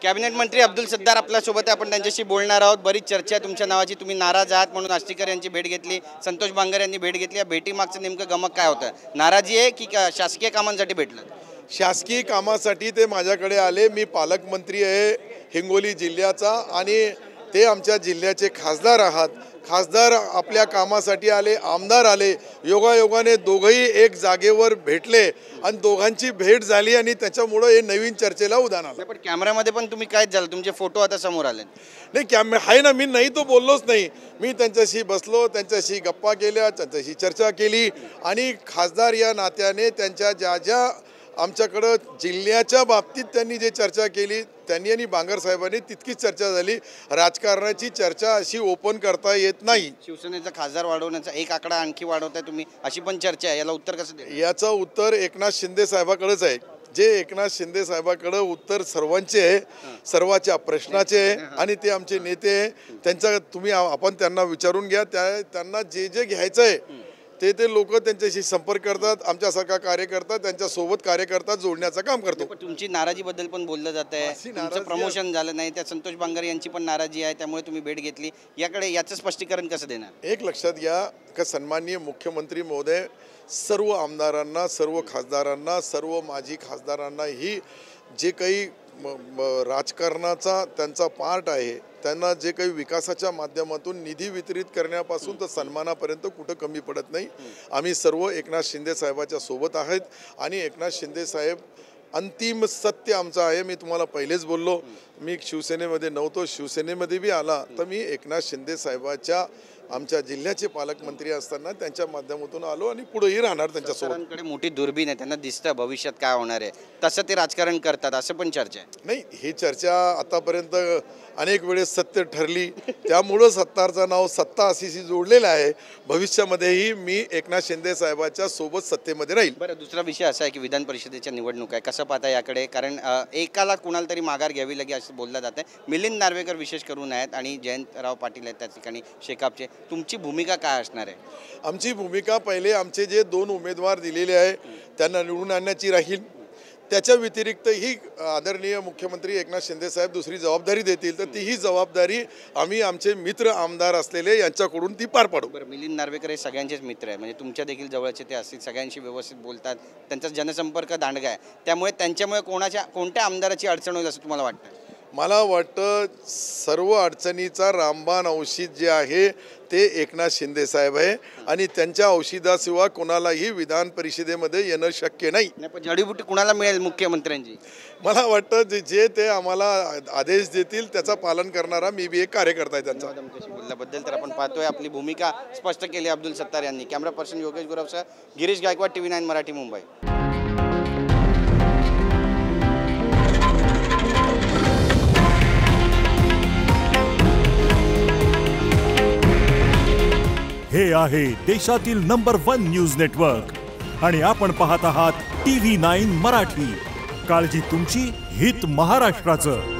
Cabinet मंत्री अब्दुल सत्तार आपल्यासोबत आहे, आपण त्यांच्याशी बोलणार आहोत। बरीच चर्चा आहे तुमच्या नावाची, तुम्ही नाराज आहात म्हणून आष्टीकर यांची भेट घेतली, संतोष बांगर यांनी भेट घेतली। या भेटीमागचं नेमकं गमक काय होतं? नाराजी आहे की शासकीय कामांसाठी भेटलं? शासकीय कामासाठी ते माझ्याकडे आले। मी पालकमंत्री आहे हिंगोली जिल्ह्याचा आणि ते आमच्या जिल्ह्याचे खासदार आहात। खासदार आपल्या कामासाठी आले, आमदार आले, योगायोगाने दोघंही एक जागेवर भेटले आणि दोघांची भेट झाली आणि त्याच्यामुळे हे नवीन चर्चेला उधाण आलं। पण कॅमेऱ्यामध्ये पण तुम्ही काय झालं, तुमचे फोटो आता समोर आले? नाही, कॅमेरा आहे ना, मी नाही तो बोललोच नाही। मी त्यांच्याशी बसलो, त्यांच्याशी गप्पा केल्या, त्यांच्याशी चर्चा केली आणि खासदार या नात्याने त्यांच्या ज्या ज्या आमच्याकडं जिल्ह्याच्या बाबतीत त्यांनी जे चर्चा केली त्यांनी आणि बांगर साहेबांनी तितकीच चर्चा झाली। राजकारणाची चर्चा अशी ओपन करता येत नाही। शिवसेनेचा खासदार वाढवण्याचा एक आकडा आणखी वाढवताय तुम्ही, अशी पण चर्चा आहे, याला उत्तर कसं द्यायचं? याचं उत्तर एकनाथ शिंदे साहेबाकडेच आहे। जे एकनाथ शिंदे साहेबाकडे उत्तर सर्वांचे आहे, सर्वाच्या प्रश्नाचे आहे आणि ते आमचे नेते आहे। त्यांचा तुम्ही आपण त्यांना विचारून घ्या, त्यांना जे जे घ्यायचं आहे ते लोक त्यांच्याशी संपर्क करतात। आमच्यासारखा कार्यकर्ता त्यांच्यासोबत कार्यकर्ता जोडण्याचं काम करतो। तुमची नाराजीबद्दल पण बोललं जात आहे, तुमचं प्रमोशन झालं नाही, त्या संतोष बांगर यांची पण नाराजी आहे, त्यामुळे तुम्ही भेट घेतली। याचं स्पष्टीकरण कसं देणार? एक लक्षात घ्या का सन्माननीय मुख्यमंत्री महोदय सर्व आमदारांना, सर्व खासदारांना, सर्व माजी खासदारांना ही जे काही राजकारणाचा त्यांचा पार्ट आहे, त्यांना जे काही विकासाच्या माध्यमातून निधी वितरित करण्यापासून तर सन्मानापर्यंत कुठं कमी पडत नाही। आम्ही सर्व एकनाथ शिंदे साहेबाच्या सोबत आहेत आणि एकनाथ शिंदे साहेब अंतिम सत्य आमचं आहे। मी तुम्हाला पहिलेच बोललो, मी शिवसेनेमध्ये नव्हतो, शिवसेनेमध्ये बी आला तर मी एकनाथ शिंदे साहेबाच्या आमच्या जिल्ह्याचे पालकमंत्री असताना त्यांच्या माध्यमातून आलो आणि पुढेही राहणार त्यांच्यासोबत। मोठी दुर्बीण आहे, त्यांना दिसतं भविष्यात काय होणार आहे, तसं ते राजकारण करतात असं पण चर्चा आहे। नाही, ही चर्चा आतापर्यंत अनेक वेळेस सत्य ठरली, त्यामुळं सत्तारचं नाव सत्ता अशीशी जोडलेलं आहे। भविष्यामध्येही मी एकनाथ शिंदे साहेबाच्या सोबत सत्तेमध्ये राहील। बरं, दुसरा विषय असा आहे की विधान परिषदेच्या निवडणूक आहे, कसं पाहता याकडे? कारण एकाला कुणाला तरी माघार घ्यावी लागेल असं बोललं जातं। मिलिंद नार्वेकर विशेष करून आहेत आणि जयंतराव पाटील आहेत त्या ठिकाणी शेकापचे, तुमची भूमिका काय असणार आहे? आमची भूमिका पहिले आमचे जे 2 उमेदवार दिलेले आहे त्यांना निवडून आणण्याची राहील। त्याच्या व्यतिरिक्त ही आदरणीय मुख्यमंत्री एकनाथ शिंदे साहेब दुसरी जबाबदारी देतील तर तीही जबाबदारी आम्ही आमचे मित्र आमदार असलेले यांच्याकडून ती पार पाडू। बरं, मिलिंद नार्वेकर हे सगळ्यांचेच मित्र आहे, म्हणजे तुमच्या देखील जवळचे ते असतील, सगळ्यांशी व्यवस्थित बोलतात, त्यांचा जनसंपर्क दांडगा आहे, त्यामुळे त्यांच्यामुळे कोणत्या आमदाराची अडचण होईल असं तुम्हाला वाटतं? मला वाटतं सर्व अडचणीचा रामबाण औषध जे आहे ते एकनाथ शिंदे साहेब आहे आणि त्यांच्या औषधाशिवाय कोणालाही विधान परिषदेमध्ये येणं शक्य नाही। पण जडीबुटी कुणाला मिळेल मुख्यमंत्र्यांची? मला वाटतं जे ते आम्हाला आदेश देतील त्याचं पालन करणारा मी बी एक कार्यकर्ता आहे त्यांचा। बोलल्याबद्दल तर आपण पाहतोय आपली भूमिका स्पष्ट केली अब्दुल सत्तार यांनी। कॅमेरा पर्सन योगेश गुरवसह गिरीश गायकवाड, TV9 मराठी, मुंबई। हे आहे देशातील नंबर 1 न्यूज नेटवर्क आणि आपण पाहत आहात TV9 मराठी। काळजी तुमची, हित महाराष्ट्राचं।